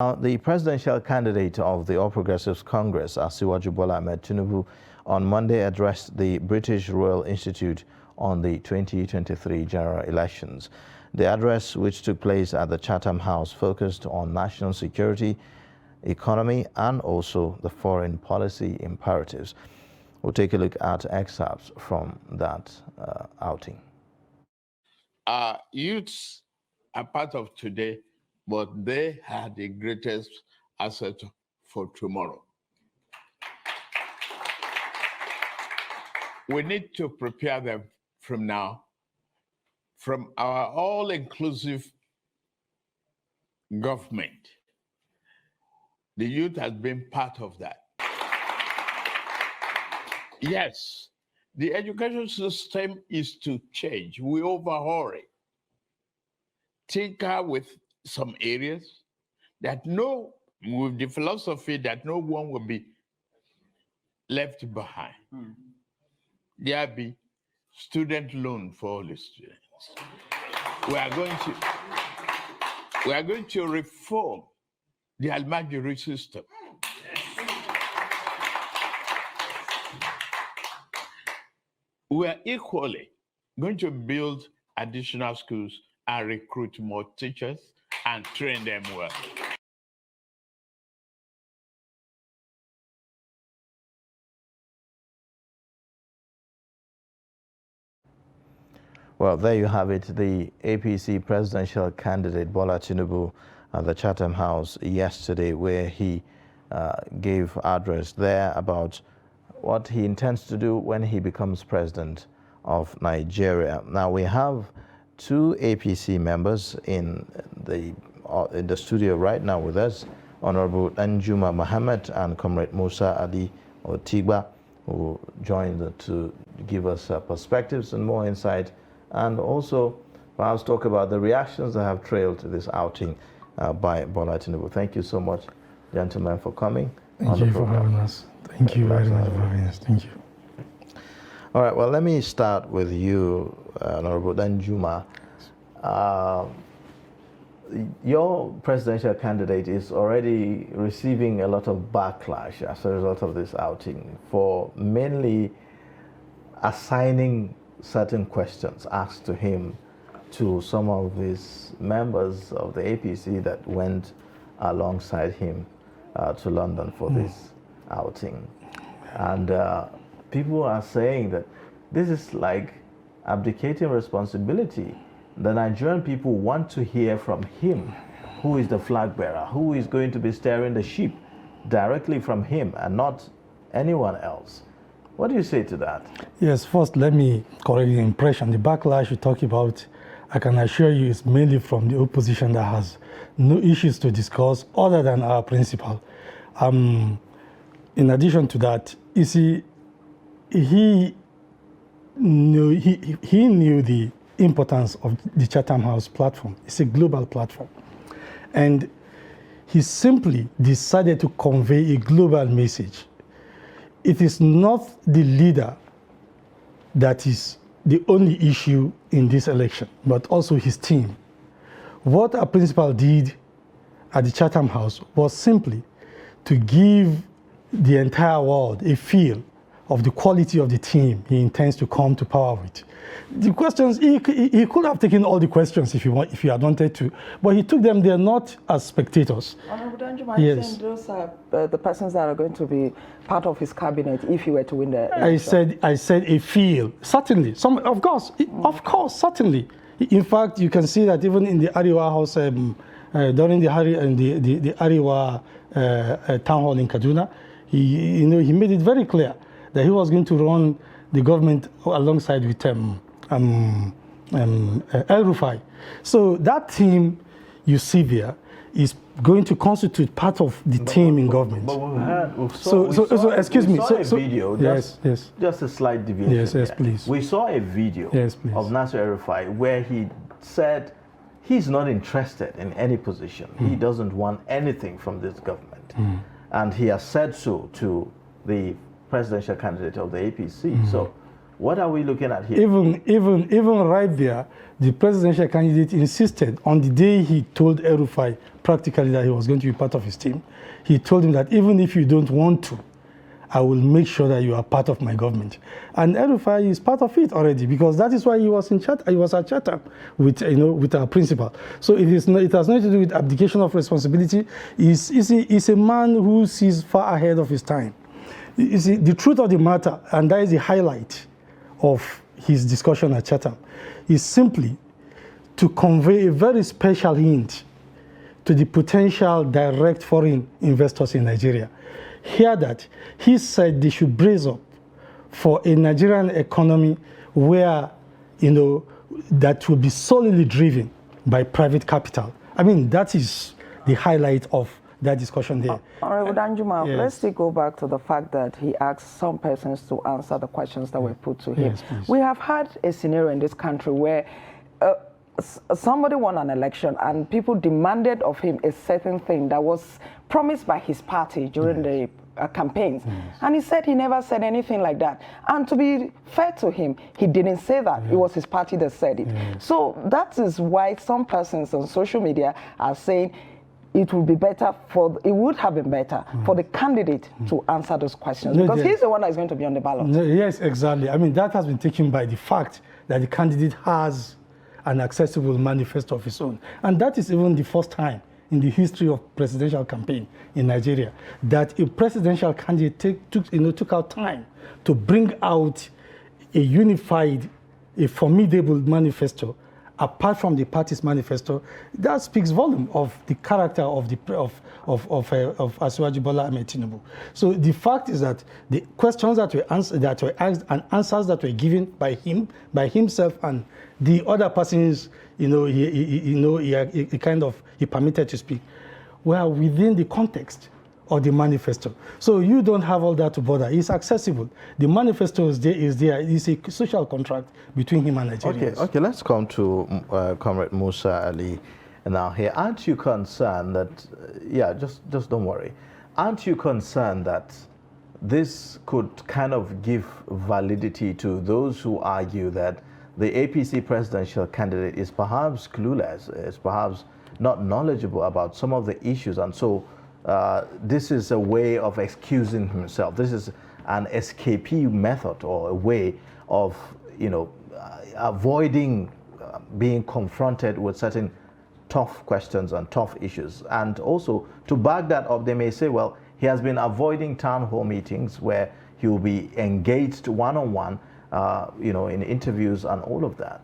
The presidential candidate of the All Progressives Congress, Asiwaju Bola Ahmed Tinubu, on Monday addressed the British Royal Institute on the 2023 general elections. The address, which took place at the Chatham House, focused on national security, economy, and also the foreign policy imperatives. We'll take a look at excerpts from that outing. Our youths are part of today, but they are the greatest asset for tomorrow. We need to prepare them from now, from our all-inclusive government. The youth has been part of that. Yes, the education system is to change. We overhaul it. Tinker with some areas that with the philosophy that no one will be left behind. There be student loan for all the students. We are going to reform the Almajiri system. We are equally going to build additional schools and recruit more teachers and train them well. Well, there you have it, the APC presidential candidate Bola Tinubu at the Chatham House yesterday, where he gave address there about what he intends to do when he becomes president of Nigeria. Now, we have two APC members in the studio right now with us, Honorable Danjuma Mohammed and Comrade Musa Ali Otigba, who joined to give us perspectives and more insight, and also perhaps talk about the reactions that have trailed to this outing by Bola Tinubu. Thank you so much, gentlemen, for coming. Thank you for having us. Thank you very much for having us. Thank you. All right, well, let me start with you, Honorable Danjuma. Your presidential candidate is already receiving a lot of backlash as a result of this outing for mainly assigning certain questions asked to him to some of his members of the APC that went alongside him to London for this outing. And people are saying that this is like abdicating responsibility. The Nigerian people want to hear from him, who is the flag bearer, who is going to be steering the ship, directly from him and not anyone else. What do you say to that? Yes, first let me correct the impression. The backlash you talk about, I can assure you, is mainly from the opposition that has no issues to discuss other than our principle. In addition to that, you see, he knew the importance of the Chatham House platform. It's a global platform. And he simply decided to convey a global message. It is not the leader that is the only issue in this election, but also his team. What our principal did at the Chatham House was simply to give the entire world a feel of the quality of the team he intends to come to power with. The questions, he could have taken all the questions if he had wanted to, but he took them there not as spectators. Honorable Danjuma, yes. Those are the persons that are going to be part of his cabinet if he were to win the election. I said a feel, certainly. Of course, certainly. In fact, you can see that even in the Ariwa House, during the Ariwa town hall in Kaduna, he made it very clear that he was going to run the government alongside with El Rufai. So that team you see there is going to constitute part of the team in government. But we saw a video, just a slight deviation. Yes, please. We saw a video of Nasser El Rufai where he said he's not interested in any position. He doesn't want anything from this government. And he has said so to the presidential candidate of the APC. So What are we looking at here? Even right there, the presidential candidate insisted on the day he told El-Rufai practically that he was going to be part of his team. He told him that even if you don't want to, I will make sure that you are part of my government. And El-Rufai is part of it already, because that is why he was in Chatham. He was at Chatham with our principal. So it has nothing to do with abdication of responsibility. He's a man who sees far ahead of his time. You see, the truth of the matter, and that is the highlight of his discussion at Chatham, is simply to convey a very special hint to the potential direct foreign investors in Nigeria. Hear that he said they should brace up for a Nigerian economy where, that will be solely driven by private capital. I mean, that is the highlight of that discussion there. Honorable Danjuma, Yes. let's still go back to the fact that he asked some persons to answer the questions that were put to him. Yes, please. We have had a scenario in this country where somebody won an election and people demanded of him a certain thing that was promised by his party during the campaigns. And he said he never said anything like that. And to be fair to him, he didn't say that. It was his party that said it. So that is why some persons on social media are saying it would have been better for the candidate to answer those questions, because he's the one that is going to be on the ballot. Yes, exactly. I mean, that has been taken by the fact that the candidate has an accessible manifesto of his own. And that is even the first time in the history of presidential campaign in Nigeria that a presidential candidate took out time to bring out a unified, a formidable manifesto apart from the party's manifesto. That speaks volume of the character of Asiwaju Bola Ahmed Tinubu. So the fact is that the questions that were asked and answers that were given by himself and the other persons, he permitted to speak, were within the context of the manifesto. So you don't have all that to bother. It's accessible. The manifesto is there. It's a social contract between him and Nigerians. Okay, let's come to Comrade Musa Ali now here. Aren't you concerned that, just don't worry. Aren't you concerned that this could kind of give validity to those who argue that the APC presidential candidate is perhaps clueless, is perhaps not knowledgeable about some of the issues, and so this is a way of excusing himself. This is an escapee method or a way of, avoiding being confronted with certain tough questions and tough issues. And also, to back that up, they may say, well, he has been avoiding town hall meetings where he will be engaged one-on-one, in interviews and all of that.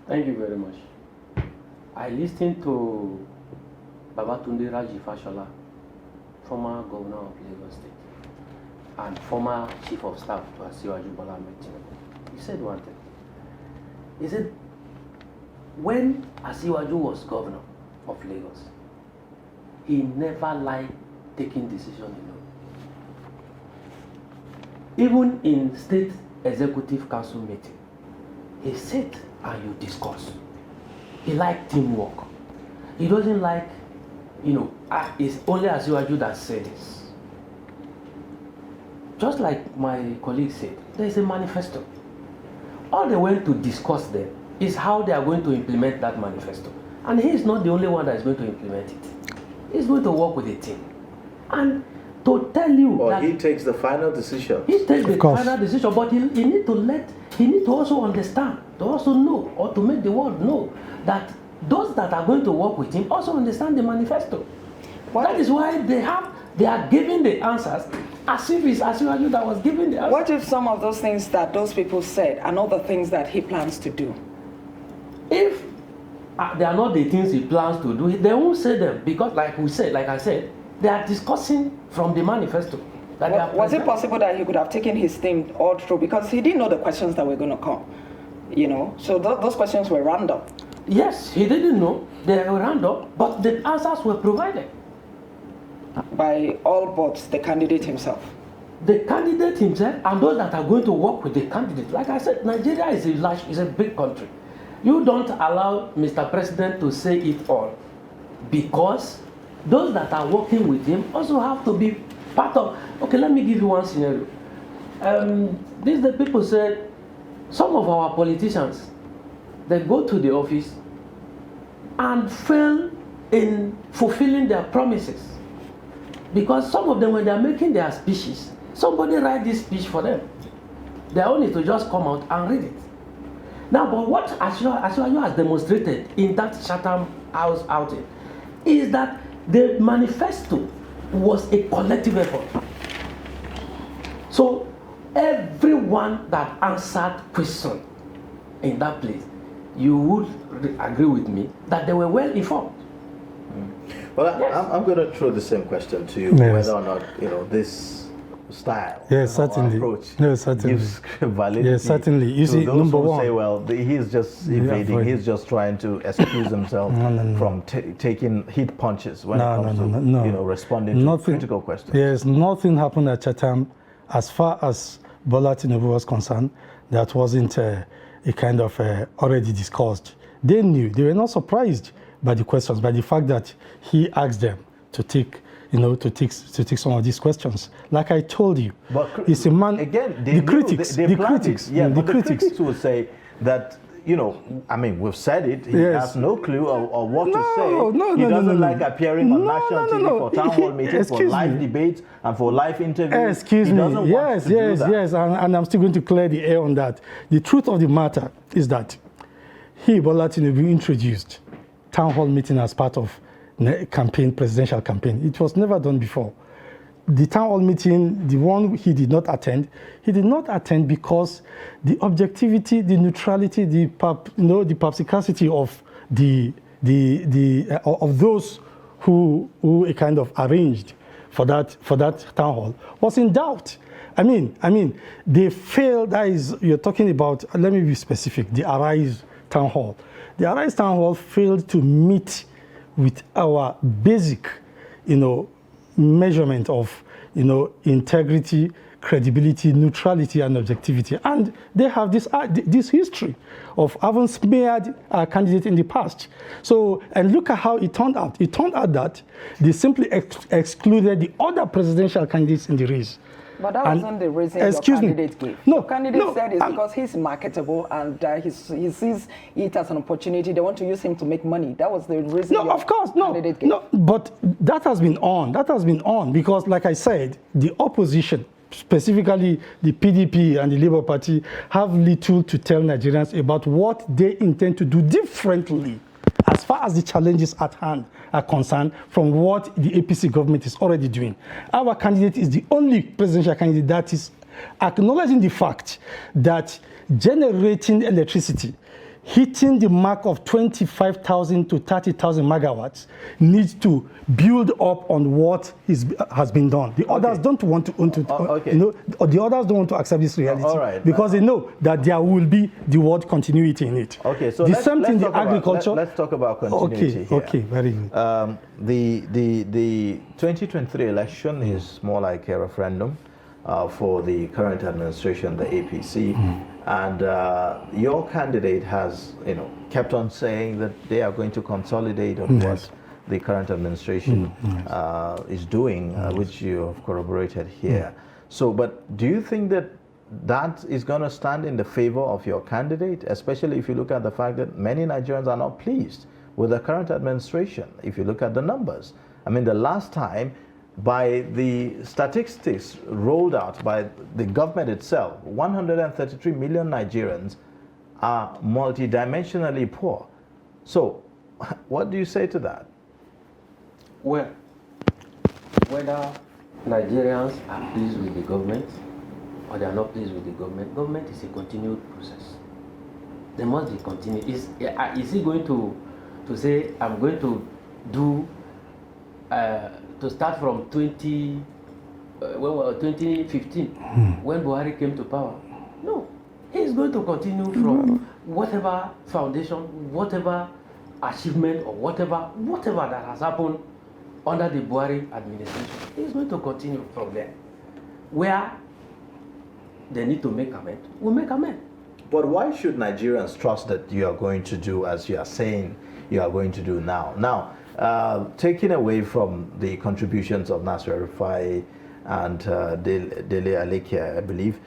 Thank you very much. I listened to Babatunde Raji Fashola, former governor of Lagos State and former chief of staff to Asiwaju Bola Ahmed Tinubu. He said one thing. He said, when Asiwaju was governor of Lagos, he never liked taking decisions alone. Even in state executive council meeting, he sit and you discuss. He liked teamwork. He doesn't like, it's only Asiwaju that says this. Just like my colleague said, there is a manifesto. All they went to discuss there is how they are going to implement that manifesto. And he is not the only one that is going to implement it. He's going to work with a team. And to tell you that he takes the final decision. He takes the final decision, but he need to also understand, to also know, or to make the world know that those that are going to work with him also understand the manifesto. That is why they are giving the answers as if it's Asiwaju that was giving the answers. What if some of those things that those people said are not the things that he plans to do? If they are not the things he plans to do, they won't say them, because like I said, they are discussing from the manifesto. Was it possible that he could have taken his team all through, because he didn't know the questions that were going to come, So those questions were random. Yes, he didn't know they were random, but the answers were provided by all but the candidate himself. The candidate himself and those that are going to work with the candidate. Like I said, Nigeria is a big country. You don't allow Mr. President to say it all, because those that are working with him also have to be part of. Okay, let me give you one scenario. These the people said some of our politicians, they go to the office and fail in fulfilling their promises. Because some of them, when they're making their speeches, somebody write this speech for them. They only to just come out and read it. Now, but what Asiwaju has demonstrated in that Chatham House outing is that the manifesto was a collective effort. So everyone that answered question in that place, you would agree with me that they were well informed. Well, Yes. I'm going to throw the same question to you, Yes. whether or not this style, Yes, or certainly. approach, Yes, certainly. gives validity. Yes, certainly. You to see, those number who one- say, well, he's just evading, avoiding. he's just trying to excuse himself No. from taking hit punches when it No, comes no. to responding to critical questions. Yes, nothing happened at Chatham as far as Bola Tinubu was concerned. That wasn't a kind of already discussed. They knew. They were not surprised by the questions, by the fact that he asked them to take, to take some of these questions. Like I told you, But he's a man. again, the critics, they the planned critics, it. Yeah, the but the critics. critics will say that, I mean, we've said it. He Yes. has no clue of what to say. No, he no, doesn't no, no. like appearing on No, national no, TV no. for town hall meetings, for Excuse live me. debates, and for live interviews. Excuse he me. doesn't want Yes, to do yes, that. yes. And I'm still going to clear the air on that. The truth of the matter is that Bola Tinubu introduced town hall meeting as part of presidential campaign. It was never done before. The town hall meeting, the one he did not attend because the objectivity, the neutrality, the perspicacity of of those who kind of arranged for that town hall was in doubt. I mean, they failed. That is, you're talking about. Let me be specific. The Arise town hall. The Arise town hall failed to meet with our basic, measurement of, integrity, credibility, neutrality, and objectivity. And they have this history of having smeared our candidate in the past. So, and look at how it turned out. It turned out that they simply excluded the other presidential candidates in the race. But that And- wasn't the reason excuse your me. candidate gave. No, Your candidate no, said it's I'm- because he's marketable and he sees it as an opportunity. They want to use him to make money. That was the reason No, your of course, no, candidate gave. no. But that has been on because, like I said, the opposition, specifically the PDP and the Labour Party, have little to tell Nigerians about what they intend to do differently as far as the challenges at hand are concerned from what the APC government is already doing. Our candidate is the only presidential candidate that is acknowledging the fact that generating electricity, hitting the mark of 25,000 to 30,000 megawatts, needs to build up on what has been done. The others don't want to, the others don't want to accept this reality All right. because they know that there will be the word continuity in it. Okay, so the same thing, the talk about- agriculture. let's talk about continuity here. Okay, very good. The 2023 election is more like a referendum for the current administration, the APC, and your candidate has, kept on saying that they are going to consolidate on what the current administration is doing, which you have corroborated here. So, but do you think that that is going to stand in the favor of your candidate, especially if you look at the fact that many Nigerians are not pleased with the current administration? If you look at the numbers, I mean, the last time, by the statistics rolled out by the government itself, 133 million Nigerians are multidimensionally poor. So, what do you say to that? Well, whether Nigerians are pleased with the government or they are not pleased with the government is a continued process. There must be continued. Is he going to say, I'm going to do, to start from 2015, when Buhari came to power? No. He is going to continue from whatever foundation, whatever achievement, or whatever that has happened under the Buhari administration. He is going to continue from there. Where they need to make amends, we'll make amends. But why should Nigerians trust that you are going to do as you are saying you are going to do now? Now, taking away from the contributions of Nasser Rufai, and Dele Alekia, I believe.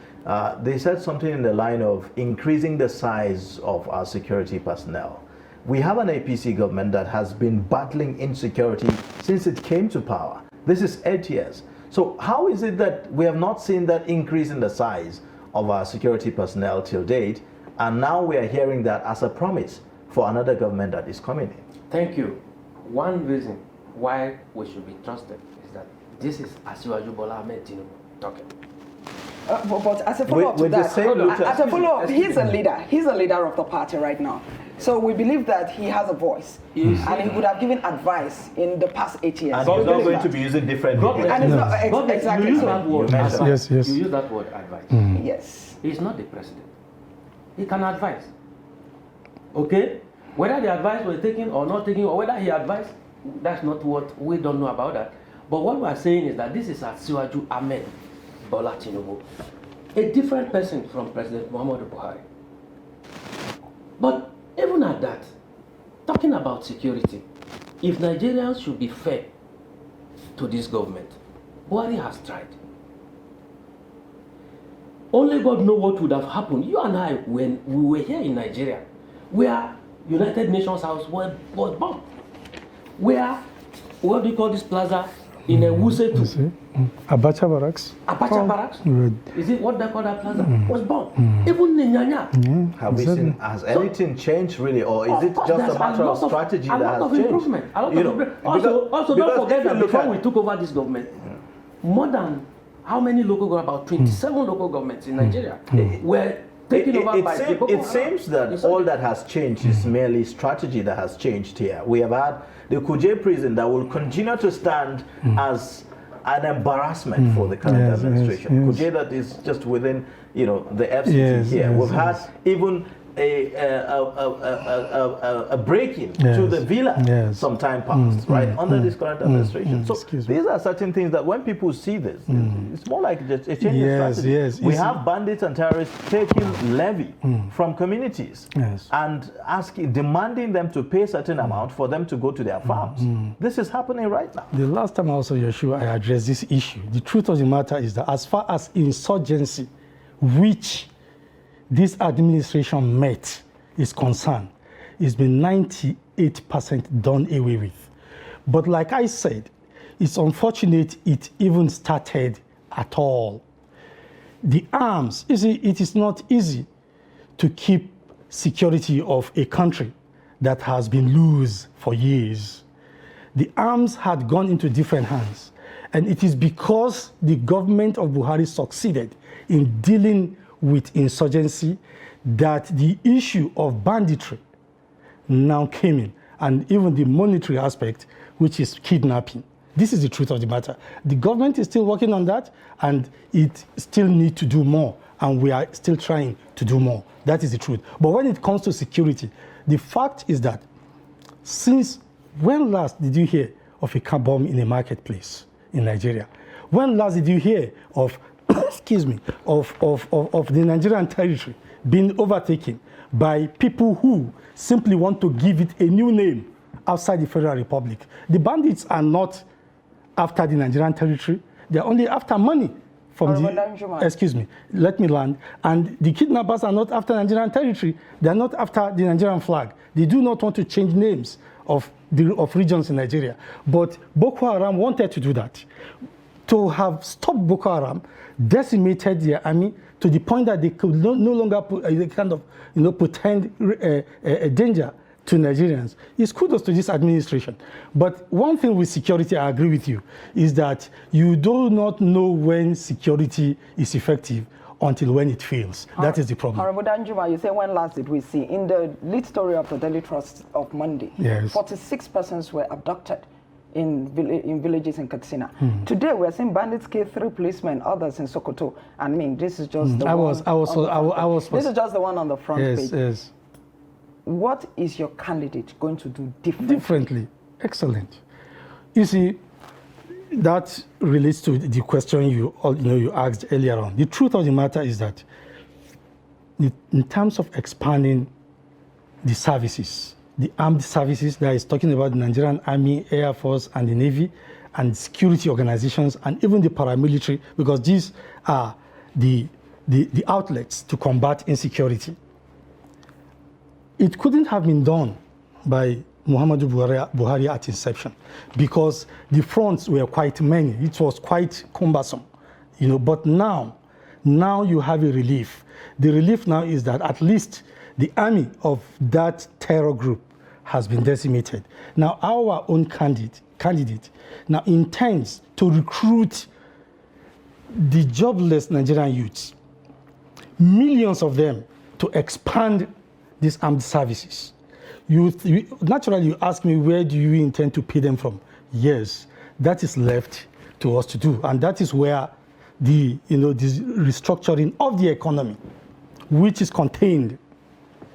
They said something in the line of increasing the size of our security personnel. We have an APC government that has been battling insecurity since it came to power. This is 8 years. So how is it that we have not seen that increase in the size of our security personnel till date, and now we are hearing that as a promise for another government that is coming in? Thank you. One reason why we should be trusted is that this is Asiwaju Bola Ahmed Tinubu talking. But as a follow-up to that, as a follow-up, he's a leader. He's a leader of the party right now. So we believe that he has a voice, and he would have given advice in the past 8 years. And he's not going to be using different words. And it's not exactly you use so. that word. Yes, yes. You use that word advice. Yes. He's not the president. He can advise. Okay? Whether the advice was taken or not taken, or whether he advised, that's not what we don't know about that. But what we are saying is that this is Asiwaju Ahmed Bola Tinubu, a different person from President Muhammadu Buhari. But even at that, talking about security, if Nigerians should be fair to this government, Buhari has tried. Only God knows what would have happened. You and I, when we were here in Nigeria, where United Nations House was bombed, where, what do you call this plaza in a Wuse? Abacha Barracks. Abacha Barracks? Is it what they call that plaza? Was bombed. Even in Nyanya. Have we seen, has anything changed really, or is it just a matter of strategy that has changed? Improvement. A lot of improvement. Also, don't forget that before we took over this government, more than how many local governments, about 27 local governments in Nigeria were taken over by the Boko Haram. It seems that all that has changed is merely strategy that has changed here. We have had the Kuje prison that will continue to stand as an embarrassment for the current administration. Kuje that is just within, the FCT here. We've had even a break-in to the villa some time past, right, under this current administration. So these are certain things that when people see this, it's more like just a change of strategy. We have bandits and terrorists taking levy from communities and demanding them to pay a certain amount for them to go to their farms. This is happening right now. The last time also, Yeshua, I addressed this issue. The truth of the matter is that as far as insurgency, which this administration met is concerned, it's been 98% done away with. But like I said, it's unfortunate it even started at all. The arms, it is not easy to keep security of a country that has been loose for years. The arms had gone into different hands. And it is because the government of Buhari succeeded in dealing with insurgency that the issue of banditry now came in, and even the monetary aspect, which is kidnapping. This is the truth of the matter. The government is still working on that, and it still needs to do more, and we are still trying to do more. That is the truth. But when it comes to security, the fact is that since when last did you hear of a car bomb in a marketplace in Nigeria? When last did you hear of excuse me, of the Nigerian territory being overtaken by people who simply want to give it a new name outside the Federal Republic? The bandits are not after the Nigerian territory. They are only after money from excuse me, let me land. And the kidnappers are not after Nigerian territory. They are not after the Nigerian flag. They do not want to change names of regions in Nigeria. But Boko Haram wanted to do that. To have stopped Boko Haram, decimated their army to the point that they could no longer pretend a danger to Nigerians. It's kudos to this administration. But one thing with security, I agree with you, is that you do not know when security is effective until when it fails. That is the problem. Honorable Danjuma, you say when last did we see? In the lead story of the Daily Trust of Monday, 46 persons were abducted in villages in Katsina. Today we're seeing bandits kill 3 policemen, others in Sokoto. I mean, this is just this is just the one on the front page. Yes. What is your candidate going to do differently? Excellent. You see, that relates to the question you asked earlier on. The truth of the matter is that in terms of expanding the services, the armed services that is talking about the Nigerian Army, Air Force, and the Navy, and security organizations and even the paramilitary, because these are the outlets to combat insecurity. It couldn't have been done by Muhammadu Buhari at inception because the fronts were quite many. It was quite cumbersome, but now you have a relief. The relief now is that at least the army of that terror group has been decimated. Now our own candidate now intends to recruit the jobless Nigerian youths, millions of them, to expand these armed services. Naturally, you ask me, where do you intend to pay them from? Yes, that is left to us to do. And that is where this restructuring of the economy, which is contained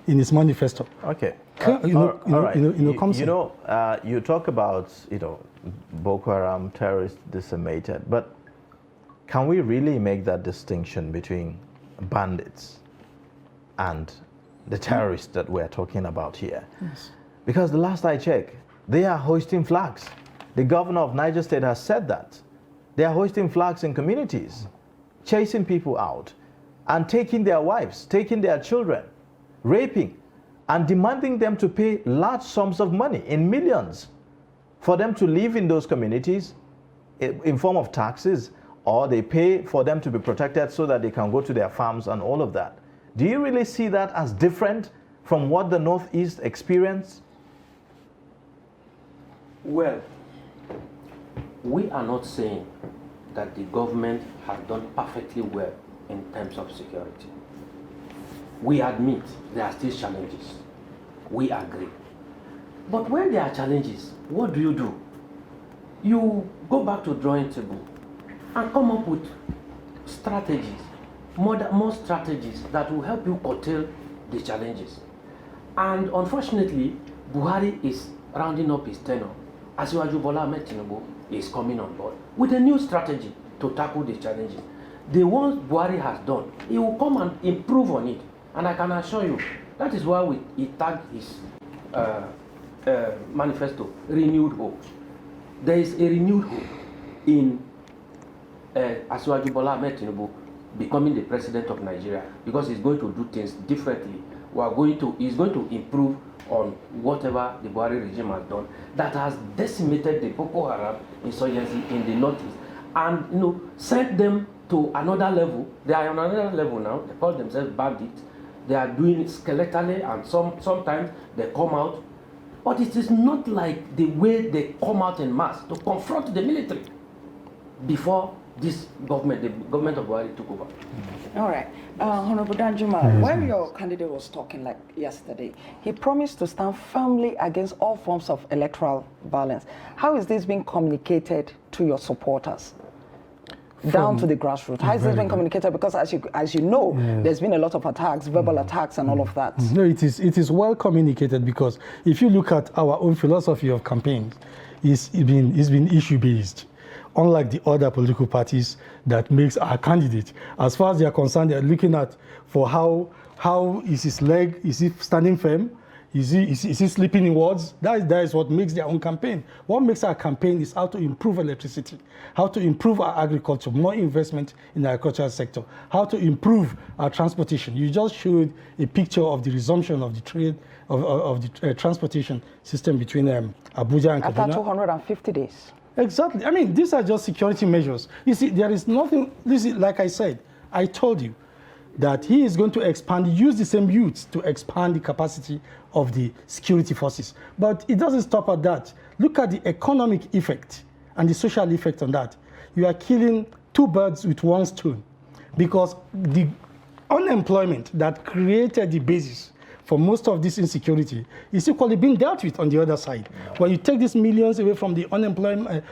in his manifesto. Okay. Comes in. You talk about, Boko Haram terrorists decimated, but can we really make that distinction between bandits and the terrorists that we're talking about here? Yes. Because the last I checked, they are hoisting flags. The governor of Niger State has said that. They are hoisting flags in communities, chasing people out, and taking their wives, taking their children, raping, and demanding them to pay large sums of money, in millions, for them to live in those communities in form of taxes, or they pay for them to be protected so that they can go to their farms and all of that. Do you really see that as different from what the Northeast experienced? Well, we are not saying that the government has done perfectly well in terms of security. We admit there are still challenges. We agree. But when there are challenges, what do? You go back to drawing table and come up with strategies, more strategies that will help you curtail the challenges. And unfortunately, Buhari is rounding up his tenure. Asiwaju Bola Ahmed Tinubu is coming on board with a new strategy to tackle the challenges. The ones Buhari has done, he will come and improve on it. And I can assure you, that is why he tagged his manifesto, Renewed Hope. There is a renewed hope in Asiwaju Bola Ahmed Tinubu becoming the president of Nigeria, because he's going to do things differently. He's going to improve on whatever the Buhari regime has done that has decimated the Boko Haram insurgency in the Northeast, and sent them to another level. They are on another level now. They call themselves bandits. They are doing it skeletally, and sometimes they come out. But it is not like the way they come out in mass to confront the military before this government, the government of Buhari, took over. All right. Honorable Danjuma, when your candidate was talking like yesterday, he promised to stand firmly against all forms of electoral violence. How is this being communicated to your supporters? Down to the grassroots. How is this being communicated? Because as you know, there's been a lot of attacks, verbal attacks and all of that. No, it is well communicated, because if you look at our own philosophy of campaigns, it's been issue-based. Unlike the other political parties that makes our candidate, as far as they are concerned, they are looking at for how is his leg, is he standing firm, is he sleeping in wards? That is what makes their own campaign. What makes our campaign is how to improve electricity, how to improve our agriculture, more investment in the agricultural sector, how to improve our transportation. You just showed a picture of the resumption of the trade, of the transportation system between Abuja and Kaduna. After 250 days. Exactly. I mean, these are just security measures. You see, there is nothing, like I said, I told you that he is going to use the same youths to expand the capacity of the security forces. But it doesn't stop at that. Look at the economic effect and the social effect on that. You are killing two birds with one stone, because the unemployment that created the basis for most of this insecurity is equally being dealt with on the other side. When you take these millions away from the unemployed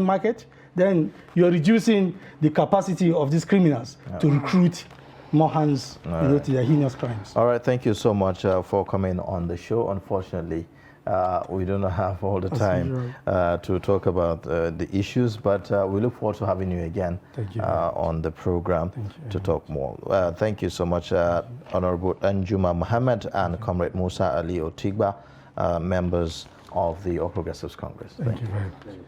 market, then you're reducing the capacity of these criminals to recruit more hands to their heinous crimes. All right, thank you so much for coming on the show. Unfortunately, we don't have all the time to talk about the issues, but we look forward to having you again on the program to talk more. Thank you so much, Honorable Danjuma Mohammed and Comrade Musa Ali Otigba, members of the All Progressives Congress. Thank you very much.